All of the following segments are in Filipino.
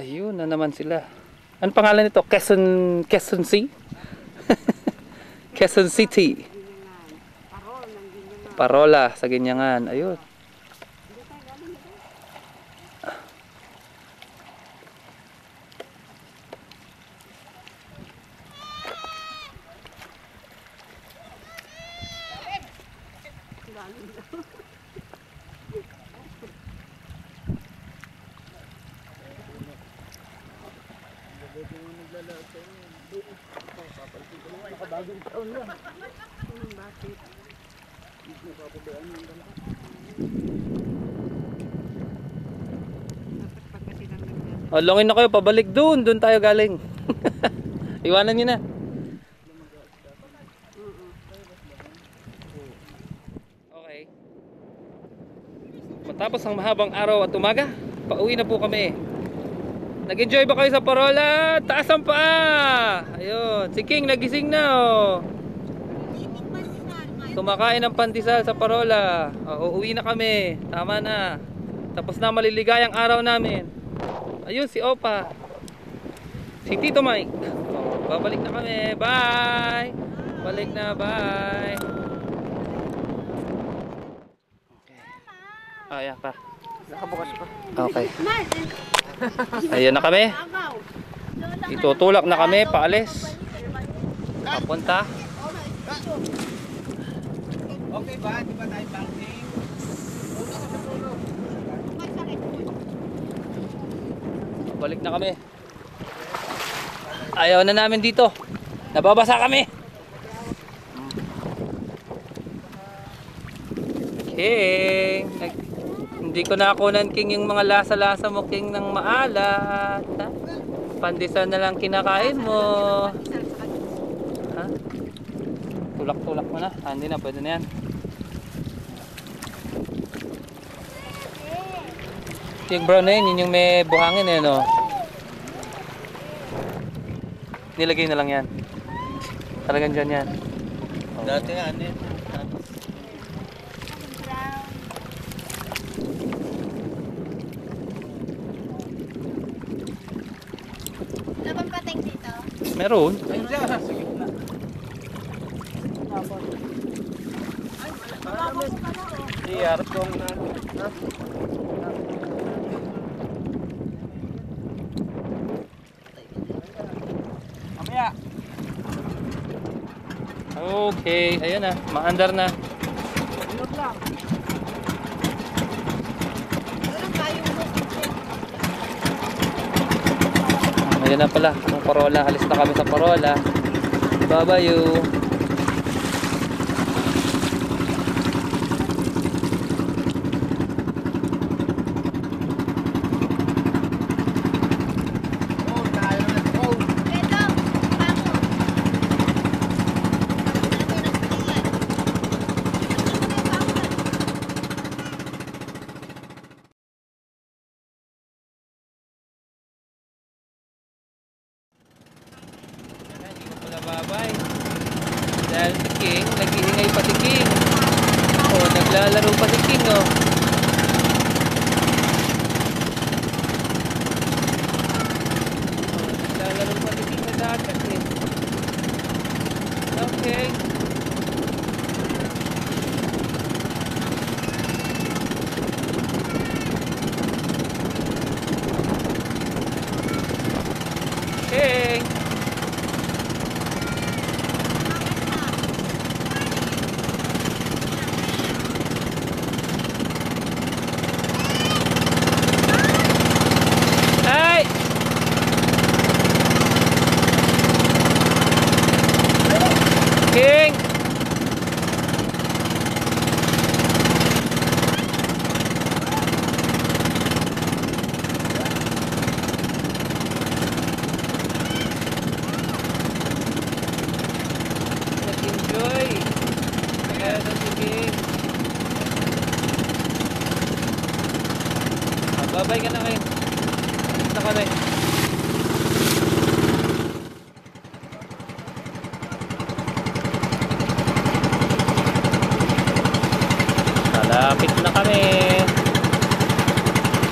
Ayun na naman sila. Ano pangalan nito? Quezon Sea? Quezon City. Parola sa Ginyangan. Ayun. Oh, longin na kayo, pabalik doon tayo galing. Iwanan niyo na. Okay. Matapos ang mahabang araw at umaga, pauwi na po kami. Nag-enjoy ba kayo sa Parola? Taas ang paa! Ayun, si King nagising na oh. Kumakain ng pandesal sa Parola. Uuwi na kami. Tama na. Tapos na maliligayang araw namin. Ayun si Opa. Si Tito Mike. Babalik na kami. Bye! Balik na, bye! Okay. Ayan pa. Nakabukas pa. Okay. Ayan na kami. Itutulak na kami, paalis. Papunta. Okay ba? Di ba tayo banking? Balik na kami. Ayaw na namin dito. Nababasa kami. King, hindi ko nakunan King yung mga lasa-lasa mo King ng maalat. Ha? Pandesal na lang kinakain mo. Ha? Tulak-tulak mo na. Hindi na, pwede na yan. Yung brown na yun yung may buhangin eh, no? Nilagay na lang yan. Talagang dyan yan. Oh. Dati nga, ano yun? Ano bang pating dito? Meron. Ayun siya, sa gitna. Hindi, harap kong na. Mamaya. Okay, ayun na. Maandar na. Minut lang. Ayun na pala. Ang Parola. Alis na kami sa Parola. Bye-bye you. Bye-bye. Dahil si King, nag-iingay pa si King. Oh, naglalaro pa si King, oh. Naglalaro pa si King na dagat, eh. Okay. King. King! Nag-enjoy! Kaya na si King. Bye-bye ka na King. Basta ka rin. Malapit na kami.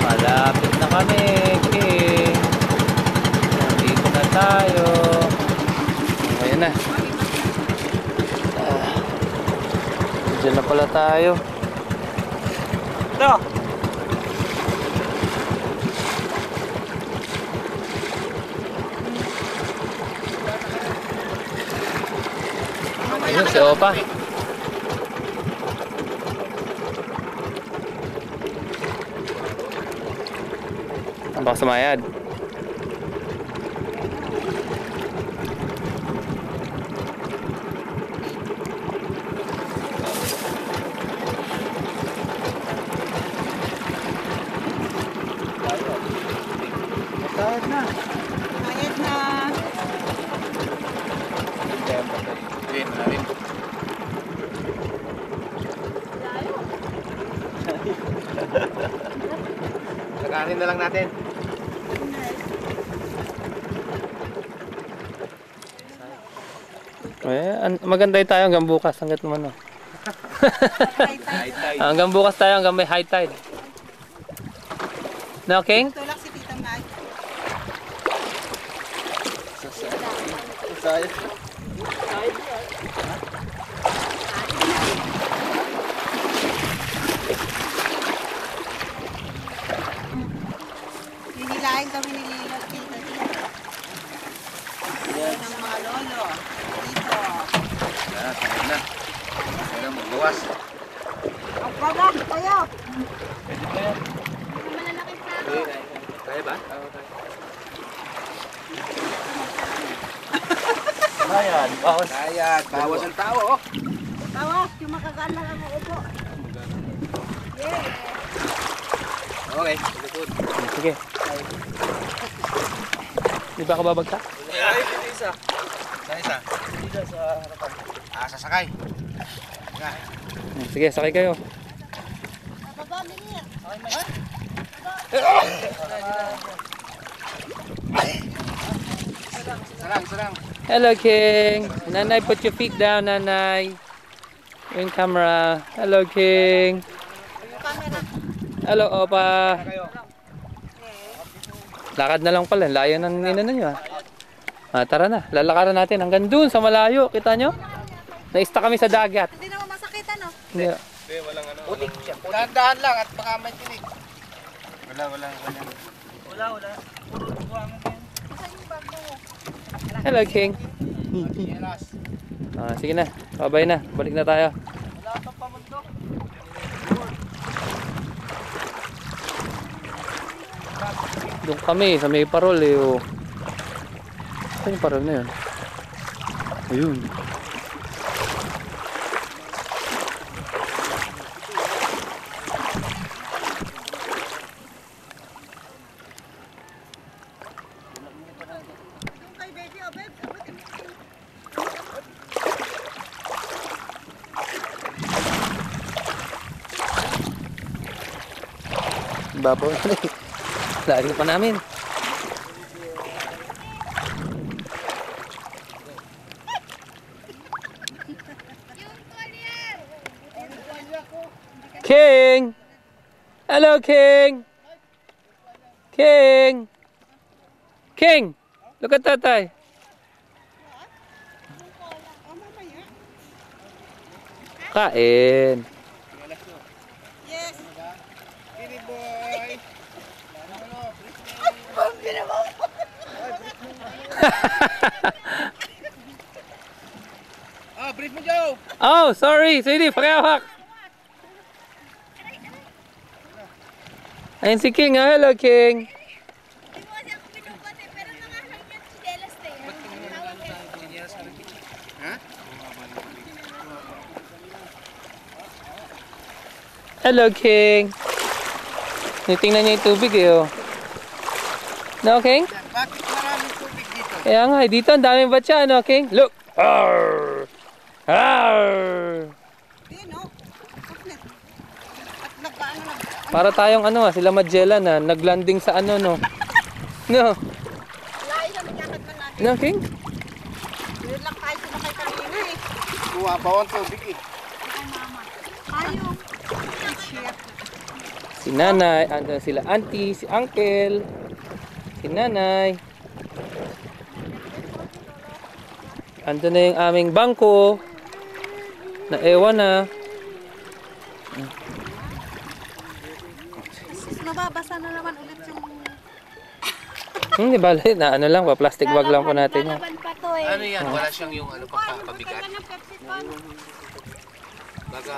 Malapit na kami, King. tayo. Ayan na. Diyan na pala tayo. Ito. Ayun, si Opa. Ang baka sumayad. Matahid na. Bayad na. Lagarin na lang natin. Maganda tayo hanggang bukas. Hanggat naman, no? Hanggang bukas tayo, hanggang may high tide. No, King? Tulak si Tita Mag. Hihilahin kami ni Lilo at Tita dito. Yan ang mga lolo. Dito. Tahid na. Kaya magbawas. Ang pagat kayo. Malalaki sa Kaya ba? Ayan, bawas. Ayan, bawas ang tao, oh. Tawas, yung makakaan lang ang upo. Yeah. Okay. Sige. Di ba ka babagsak? Ay, isa. Isa. Isa sa harapan. Sasakay. Nga. Sige, sakay kayo. Baba, Minir. Sarang. Hello, King. Nanay, put your feet down, Nanay. Yung camera. Hello, King. Camera. Hello, Opa. Lakad na lang pala. Layo ng inano nyo, tara na. Lalakaran natin hanggang dun sa malayo. Kita nyo? Naista kami sa dagat. Hindi naman masakit, ano? Hindi. Walang ano. Utik siya. Dahan-dahan lang at baka may tinig. Wala. Puro buwangan yan. Hello, King. Yelas. Sige na. Babay na. Balik na tayo. Wala pang pamundok. Doon kami sa may parol eh. Oh. Saan yung parol na yun? Ayun. Kay baby, oh babe. Babaw na eh. Lari pa namin. King! Hello, King! King! King! Look at tatay. Kain. Yes. Kitty boy. Brief mo, Joe. Oh, sorry. Sweetie, pakihawak. Ayun si King. Hello, King. Hindi mo kasi ako pinupat eh, pero nangalang yan si Delas na yan. Tawag eh. Ha? Hello, King. Tingnan niya yung tubig eh. Oh. No, King? Bakit maraming tubig dito? Kaya nga, dito ang daming batya, no, King? Look! Arr! Arr! Yan, oh. Chocolate. At nagkaano na. Para tayong sila Magellan na naglanding sa no. No, Lahi na magkakad man natin. no, King? Yun lang tayo sumakay kanina eh. Buwabaw ang tubig eh. Ay, mama. Ayaw. Shit. Si Nanay, andun sila Auntie, si Uncle, si Nanay. Andun na yung aming bangko. Na ewan na. Mababasa na naman ulit yung... Hindi bale, na ano lang pa, plastic bag lang po natin yan. Lalaban pa to eh. Ano yan? Wala siyang yung ano pabigat. Baga...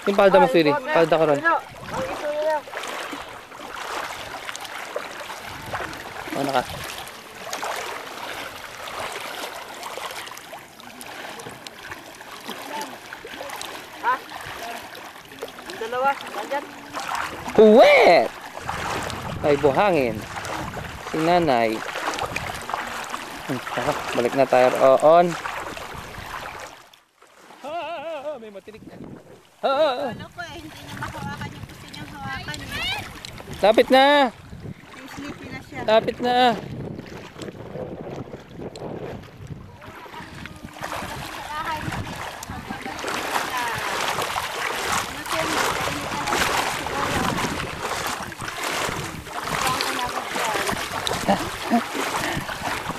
Yung palda mo, Siri. Palda ka ron. Ano ka? Dalawa, agad. Puwet! Ay, buhangin. Si nanay. Balik na tayo. On. May matinik. Ano ko eh, hindi niya mahawakan yung gusto niyang hawakan eh. Lapit na. May sleepy na siya. Lapit na.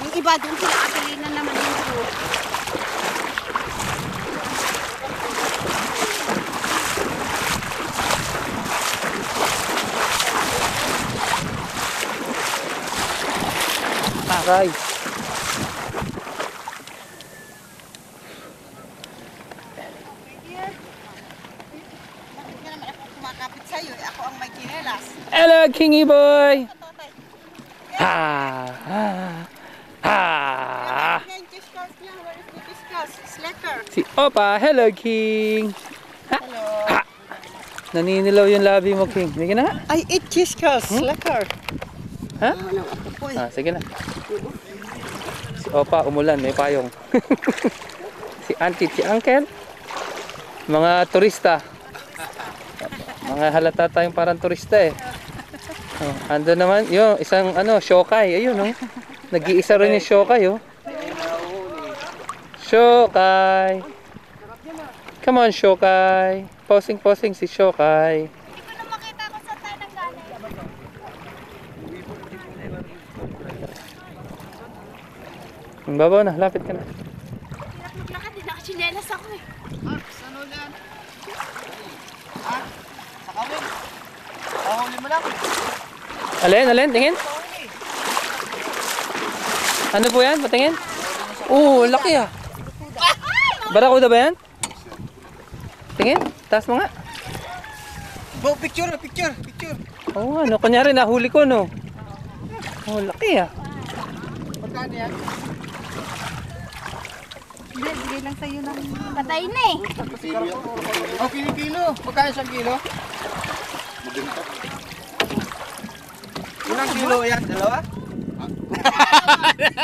Yung iba doon sila Adelina naman yung group. Aray. Bakit nga naman ako kumakapit sa'yo eh? Ako ang may kinelas. Hello, Kingy boy. Tatay. Ha. Ha. Ha. Yan, discuss niya. Where is the discuss? Slacker. Si Opa. Hello, King. Hello. Ha. Naninilaw yung labi mo, King. Sige na. I eat discuss. Slacker. Ha? Ano ako po eh. Sige na. Si Opa, umulan. May payong. Si Auntie, si Uncle. Mga turista. Mga halata tayong parang turista eh. Oh, ando naman, yung isang ano, Shokai. Ayun oh. Nag-iisa rin yung Shokai oh. Shokai. Come on, Shokai. Posing si Shokai. Hindi ko na makita kung saan tayo nanggaling. Ang babaw na, lapit ka na. Hirap maglakad, di nakachinelas ako eh. Saan o yan? Ha? Sa kawin? Pahuli mo lang. Alin, tingin. Ano po yan? Patingin? Oo, laki ah. Barakuda ba yan? Tingin, taas mo nga. Bo, picture. Oo nga, no. Kunyari nahuli ko, no. Oh, laki ah. Magkano yan? Hindi, bigay lang sa'yo ng... Patay na eh. Oh, kilo. Magkano isang kilo? Ilang kilo yan? Dalawa?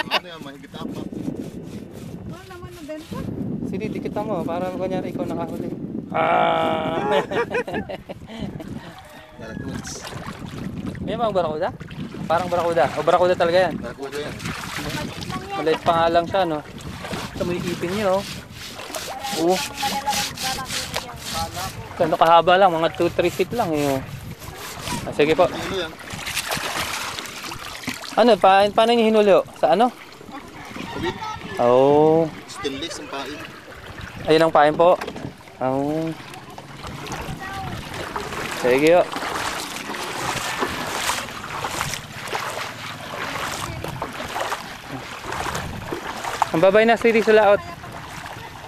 Ano yan, mahigit apat. Ano naman na benta? Sige, dikita mo. Para kunyari ikaw nakahuli. Ah! Barakuds. May bang barakuda? Parang barakuda. O barakuda talaga yan. Barakuda yan. Maliit pa nga lang siya, no? Ito mo yung ipin niyo, oh. Oo. Gano'n kahaba lang, mga 2-3 feet lang, eh. Oh. Ah, sige po. Kilo yan. Ano, paano niyo hinuli, oh? Sa ano? Kubit. Oh. Stainless ang pain. Ayun ang pain po. Oh. Sige, oh. Ang babay na, Siri, sa laot.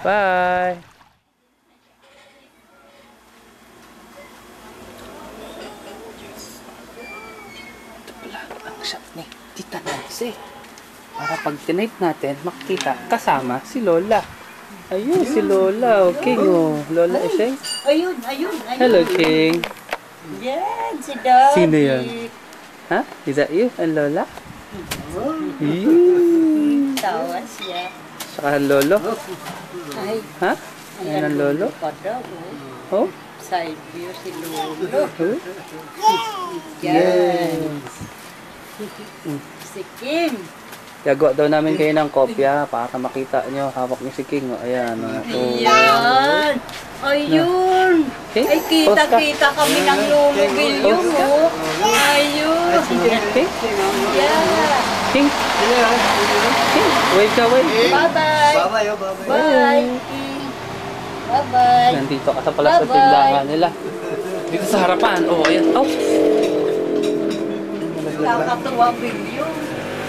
Bye! Ito pala ang shot ni Tita Nancy. Para pag tinipe natin, makikita kasama si Lola. Ayun, si Lola. O, King, oh. Lola, Iseng. Ayun. Hello, King. Yan, si Daddy. Sino yan? Ha? Is that you? Ang Lola? Yee. Tawa siya. Saka ang Lolo? Ay, Ha? Ayan ang Lolo? pa daw. Oh? Side view si Lolo. Oh? Yan. Si Kim. Gagawa daw namin kayo ng kopya para makita nyo. Hawak niyo si King. Oh, ayan. Oh. Yan. Ayun. King? Ay, kita-kita kami ng Lolo Guillermo. Ayun. King? Yeah. King. King. Wave ka, wave. Bye-bye. Bye-bye, oh, bye-bye. Bye. Bye-bye. Nandito ka sa pala sa Bye-bye. tindahan nila. Dito sa harapan. Oh, ayan. Oh. Nakakatawa video.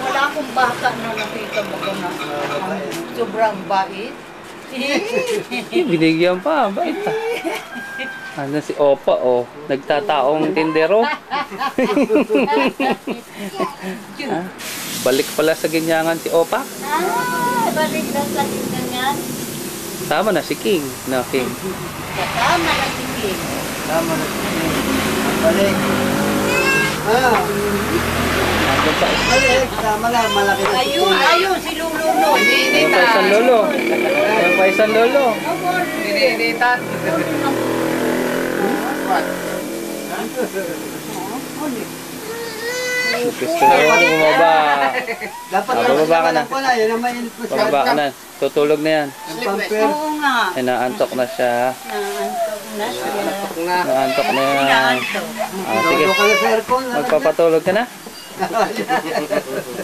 Wala akong baka na nakita mo ko na sobrang bait. Binigyan pa. Bait ah. Ano si Opa, oh. Nagtataong tindero. Ah, balik pala sa ganyangan si Opa. Balik na sa ganyan. Tama na si King. No, King. Kasama na si Kim. Tama na. Balik. Nandun sa Balik. Tama lang, malaki na. Ayun, si Lulu no. Ayan pa isang lolo. Ayan pa isang lolo. Gusto na rin bumaba. Dapat Bababa ka na. Yan ang mainit mo siya. Bababa ka na. Tutulog na yan. Ang pamper. Oo nga. Ay, naantok na siya. Naantok na siya. Naantok na yan. Naantok. Ah, sige. Dodo ka na sa aircon. Magpapatulog ka na?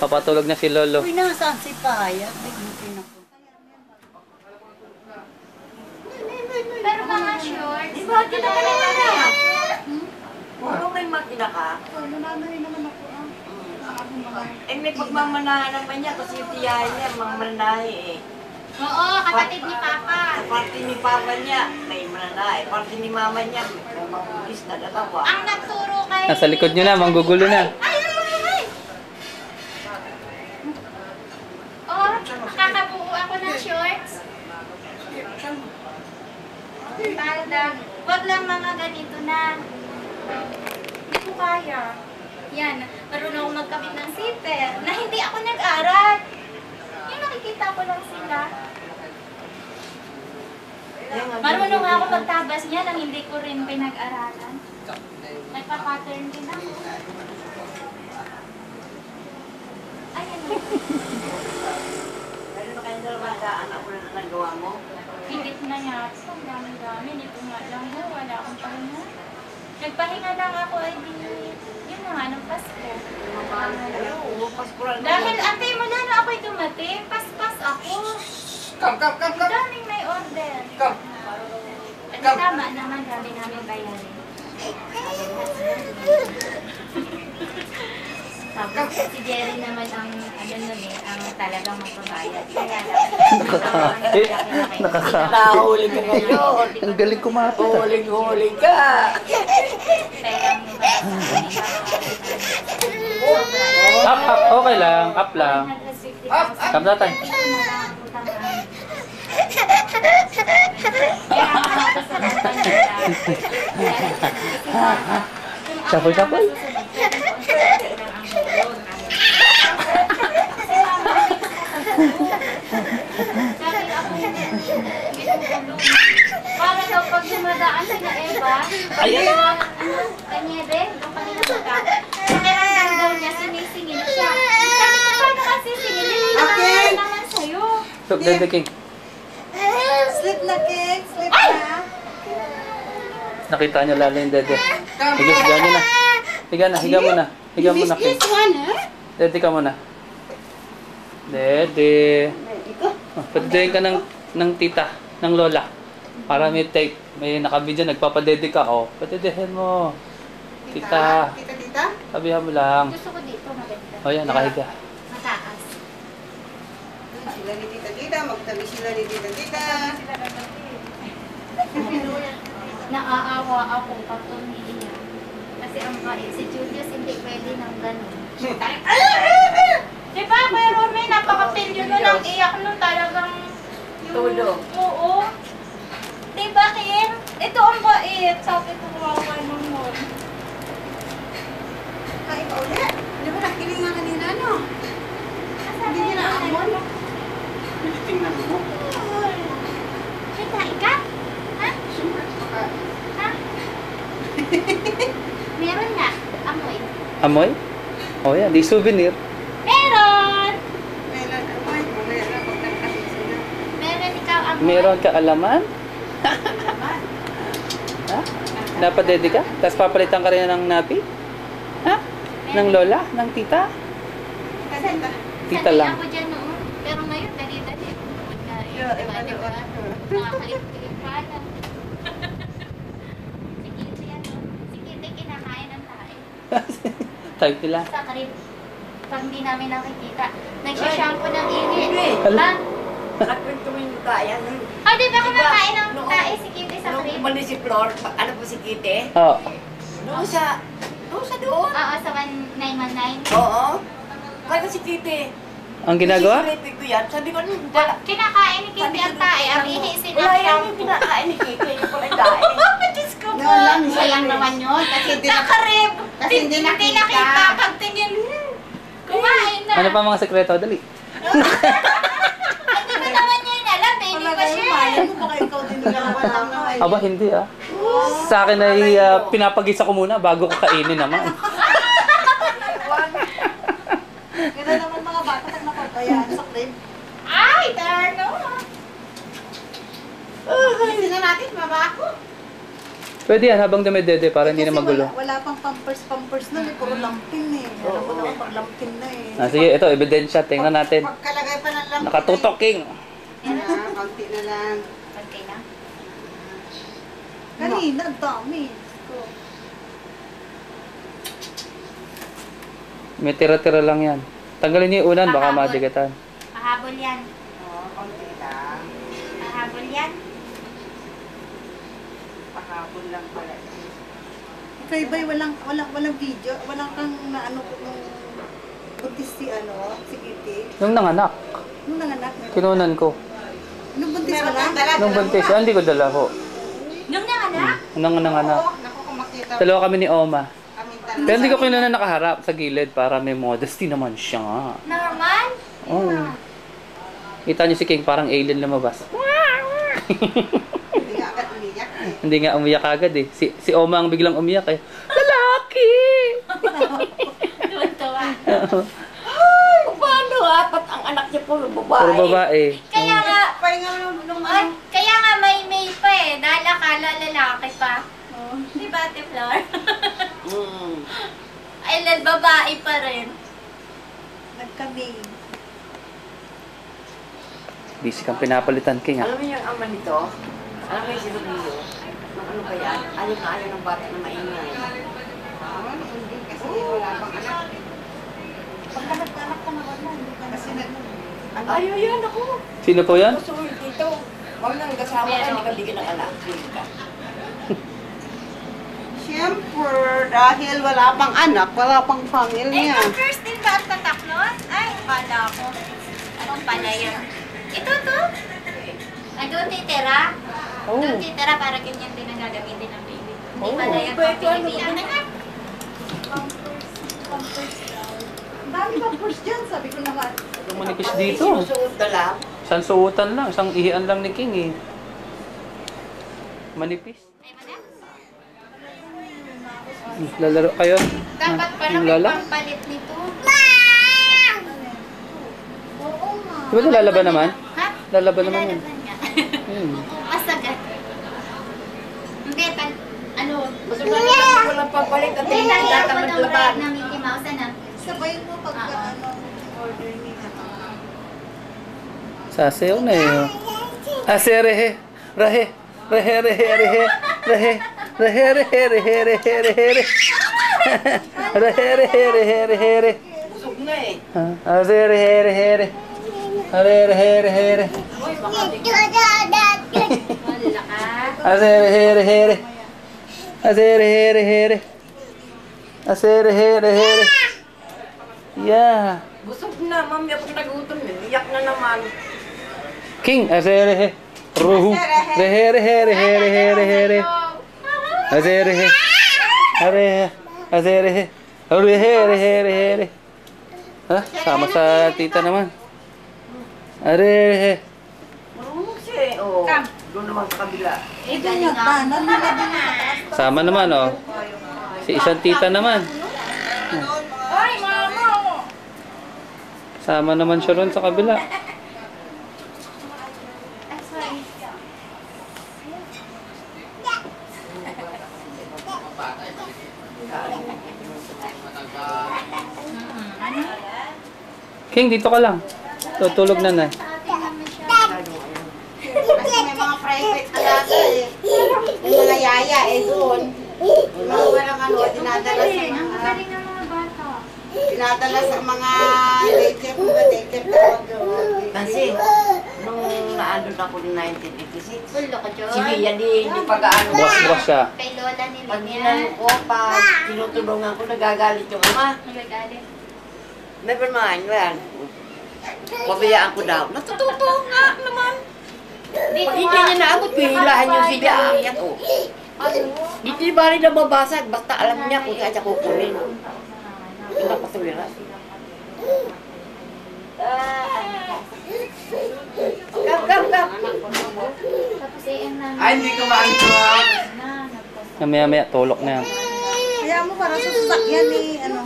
Papatulog na si Lolo. Uy, nasaan si Paya? Pero mga shorts. Di ba kita ka naman na? Puro may makina ka? Eh, may pagmamanahan naman niya kasi yung tiyahin niya, mga mananahe eh. Oo, kapatid ni Papa. Parte ni Papa niya, may mananahe. Parte ni Mama niya, may mabugis na dalawa. Ang nagturo kay... Nasa likod nyo na, manggugulo na. Ay! Oh, kakabuo ako ng shorts. Palda. Wag lang mga ganito na. Hindi ko kaya. Yan, marunong ako magkabit ng zipper na hindi ako nag-aral. Yung nakikita ko lang sila. Marunong ako magtabas niya nang hindi ko rin pinag-aralan. Nagpa-pattern din ako. Ayan o. Meron na kayong dalawang daan ako na nagawa mo? Higit na yata. Ang dami-dami. Nito nga lang mo. Wala akong pahinga. Nagpahinga lang ako ay di... Yun na nga, ng Pasko. Dahil ate, mula na ako'y dumating, paspas ako. Ang daming may order. At tama naman, dami namin bayarin. Tapos si Jerry naman ang ano nun eh, ang talagang magbabayad. Kaya lang. Nahuli ka ngayon. Ang galing kumapit ah. Huling-huli ka. Perang Up, up. Okay lang. Up lang. Come tatay. Sapoy-sapoy. Para daw pag dumadaan sila Eva, Ayan. kanyebe, yung kanina pagka, pakiramdam daw niya, sinisingil siya. Sabi ko, paano kasi singilin? Nakakala naman sa'yo. Look, Daddy King. Sleep na, King. Sleep na. Nakita niyo lalo yung Dede. Sige, higa niyo na. Higa na, higa muna. Higa muna, King. Dede ka muna. Dede. Oh, patuloyin ka ng tita, ng lola. Para may tape. May nakabidyo, nagpapadede ka. Oh, padedehin mo. Tita. Tita? Sabihan mo lang. Gusto ko dito, maganda. Oh, yan, nakahiga. Mataas. Sila ni Tita, magtabi sila ni Tita. Naaawa ako pag umiiyak. Kasi ang bait, si Julius hindi pwede ng ganun. Diba, Kuya Romy, napaka-pilyo nun ang iyak nun talagang... Todo. Oo. Diba, Kim? Ito ang bait. Sabi ko, wawa naman. Ay, ulit. Di ba nakiling nga kanina, no? Hindi niya naamon. Tingnan mo. Kita, ikat? Ha? Ha? Meron na. Amoy. Amoy? Oh, yan. Di souvenir. Meron! Meron, amoy. Mamaya na pag nakasig sila. Meron ikaw amoy. Meron ka alaman? Ha? Napadede ka? Tapos papalitan ka rin ng napi? Ha? Ng lola? Ng tita? Tita sanay lang. ako dyan noon. Pero ngayon, dali-dali. Diba? Nakakalip-kilip pa lang. Si Kitty, ano? Si Kitty, kinakain ng tae. Type nila. Sa krib. Pag hindi namin nakikita. Nagsashampoo ng init. Hala. Ha? Nakwento mo yung kaya. O, di ba kumakain ng tae si Kitty sa Nung krib? umalis si Flor, ano po si Kitty? Oo. Doon sa doon. Oo, sa 1919. Oo. Kaya si Kitty. Ang ginagawa? Sisipin ko yan. Sabi ko, wala. Kinakain ni Kitty ang tae. Ang ihisi Wala ng yan yung shampoo. kinakain ni Kitty. Yung pala yung dahil. Diyos ko po. Sayang naman yun. Kasi hindi Sa krib. Kasi hindi nakita. nakita. Pagtingin. Kumain na. Ano pa mga sekreto? Dali. Hindi ko naman yun alam. Baby pa siya. Baka ikaw din nagkakawalan na. Aba, hindi ah. Sa akin ay pinapagisa ko muna bago ko kainin naman. Kaya naman mga bata pag napapayaan sa crib. Ay, darno. Kasi na natin, mabako. Pwede yan habang dumedede para hindi na magulo. Wala pang pampers nun eh. Puro lampin eh. Alam mo naman pag lampin na eh. Ah, sige, ito, ebidensya. Tingnan natin. Pagkalagay pa ng lampin. Nakatutok, King. Kaunti na lang. Okay na. Kanina, ang dami. May tira-tira lang yan. Tanggalin niyo yung unan, baka Pahabol. madigatan. Pahabol yan. Oo, kaunti lang. Pahabol yan. Pahabol lang pala. Ikaw ba'y walang video? Walang kang naano nung buntis si si Kitty? Nung nanganak, Nung nanganak? kinunan ko. Nung buntis wala? Nung buntis, hindi ko dala ko. Nung nanganak? Nung nanganak. Naku, kung makita Dalawa kami ni Oma. kami Pero hindi ko kinunan nakaharap sa gilid para may modesty naman siya nga. Normal? Oo. Kita niyo si King, parang alien lumabas. Hindi nga agad umiyak eh. Hindi nga umiyak agad eh. Si Oma ang biglang umiyak eh. Lalaki! Tuwan-tuwa. Paano apat ang anak niya puro babae? Puro babae. Kaya nga, Pahinga nung ay, kaya nga may pa eh. Dahil akala lalaki pa. Di ba, Ate Flor? Ay, babae pa rin. nagkami. Busy kang pinapalitan, King ah. Alam mo yung ama nito? Alam mo yung si Rodrigo? Nung ano ba yan? Ayaw na ayaw ng bata na maingay. Hindi kasi wala pang anak. Pagka nagkanak ka na wala, hindi ka kasi Ayaw yan ako. Sino po yan? Gusto ko yung dito. Huwag nang kasama ka, hindi ka bigyan ng anak. Bigyan ka. Siyempre, dahil wala pang anak, wala pang Eh, pamilya. first din ba ang tatak nun? Ay, pala ko. Anong pala yan? Ito to? Ay, doon titira? Oh. Doon titira para ganyan din ang gagamitin ng baby. Hindi Oh. pala yan Iba pang ito, ano Pilipino. ba? Ang dami pampers dyan, sabi ko naman. Ang manipis Pag dito. sinusuot na lang, Isang suotan lang, isang ihian lang ni King eh. Manipis. Ay, madam. Lalaro kayo? Dapat pala Yung may lala? pampalit nito. Oo nga. Di ba nalalaban naman? Ha? Lalaban naman yun. Nalalaban nga. Hmm. Masagat. Hindi, ano? gusto mo na walang pagbalik at hindi Nilagyan ka ko ng maglaban. red na Mickey Mouse na. Sabay mo pagka order niya. Sasayaw na eh. Ase rehe. Rahe. Rehe, rehe, rehe. Rehe. Rehe, rehe, rehe, rehe, rehe, rehe. Rehe, rehe, rehe, rehe, rehe. Busog na eh. Ase rehe, rehe, rehe. Are, rehe, rehe, rehe. Wala ka. Ase rehe, rehe, rehe. Ase rehe, rehe, rehe. Ase rehe, rehe, rehe. Yeah. Busog na, mami ako nagutom eh. Iyak na naman. King, ase rehe. Ruhu. Rehe, rehe, rehe, rehe, rehe, rehe. Ase rehe. Are, ase rehe. Rehe, rehe, rehe, rehe. Ha? Sama sa tita naman. Are, rehe. Marunong siya eh. Oh. Doon naman sa kabila. Eh, galing nga. Sama naman, oh. Si isang tita naman. Ay, mama! Sama naman siya ron sa kabila. Ay, sorry. King, dito ka lang. Tutulog na na. Sa atin naman siya. Kasi may mga private alaga eh. May mga yaya eh doon. Yung mga walang ano, dinadala sa Ang mga... galing ng mga bata. Dinadala sa mga daycare, kung ba daycare tawag doon. Kasi, nung naandun ako ng 1986, Ulo ka, John. si Mia hindi pag-aano. Bukas-bukas siya. Kay Lola ni Pag Linya. ginano ko, pag tinutulungan ko, nagagalit yung ama. Nagagalit. Never mind, yan. Pabayaan ko daw. Natututo nga naman. Dito Pag hindi niya naabot, pihilahan yung siya. Ayan ko. Hindi ba rin nababasag, basta alam niya kung saan siya kukunin. Yung napasawira. Kap. Tapos eh, ang namin. Ay, hindi ko maantok. Na, Maya-maya, tulok na yan. Kaya mo para sa sasakyan ni ano.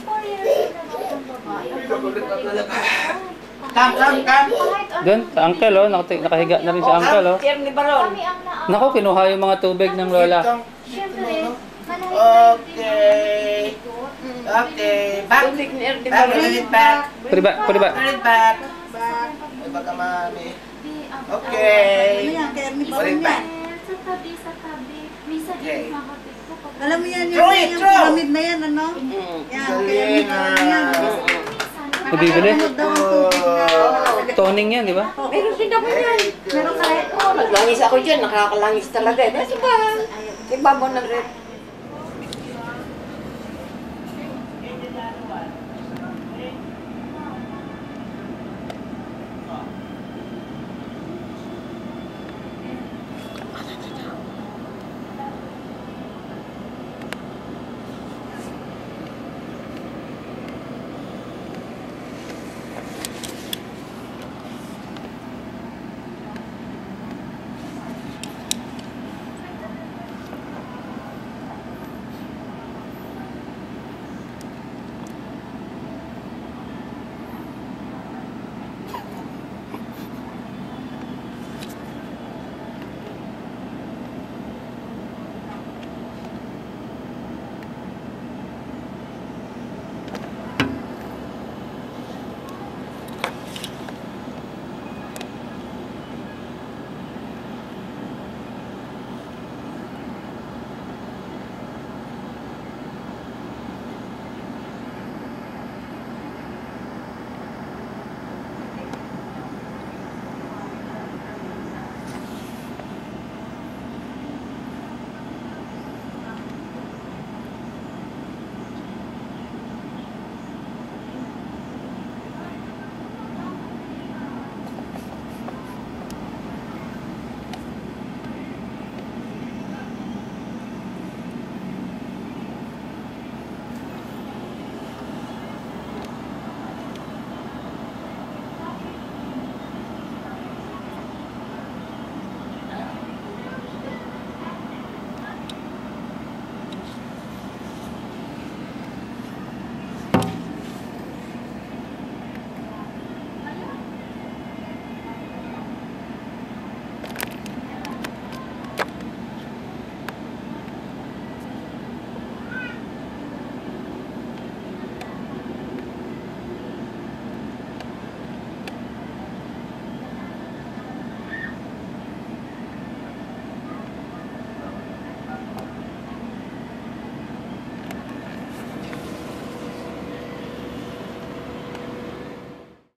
Kam. Doon, sa uncle, oh. Nakahiga na rin si uncle, oh. Tiyan ni Baron. Kami ang na. Naku, kinuha yung mga tubig ng lola. Siyempre, Okay. Okay. Back. Tubig ni Erdi Baron. Back. Pwede ba? Back. Baka mami. Okay. Ano yan, kaya ni Balik Baron back. yan. Sa tabi. Minsan Okay. din makapit ko. Alam mo yan, Throw it, yung throw! pyramid na yan, ano? Yan, kaya ni Baron yan. Nabibili? Ano daw ang tubig na Toning yan, di ba? Meron din ako yan. meron kahit Naglangis ako dyan. Nakakalangis talaga. Nasa ba? Iba mo ng rep.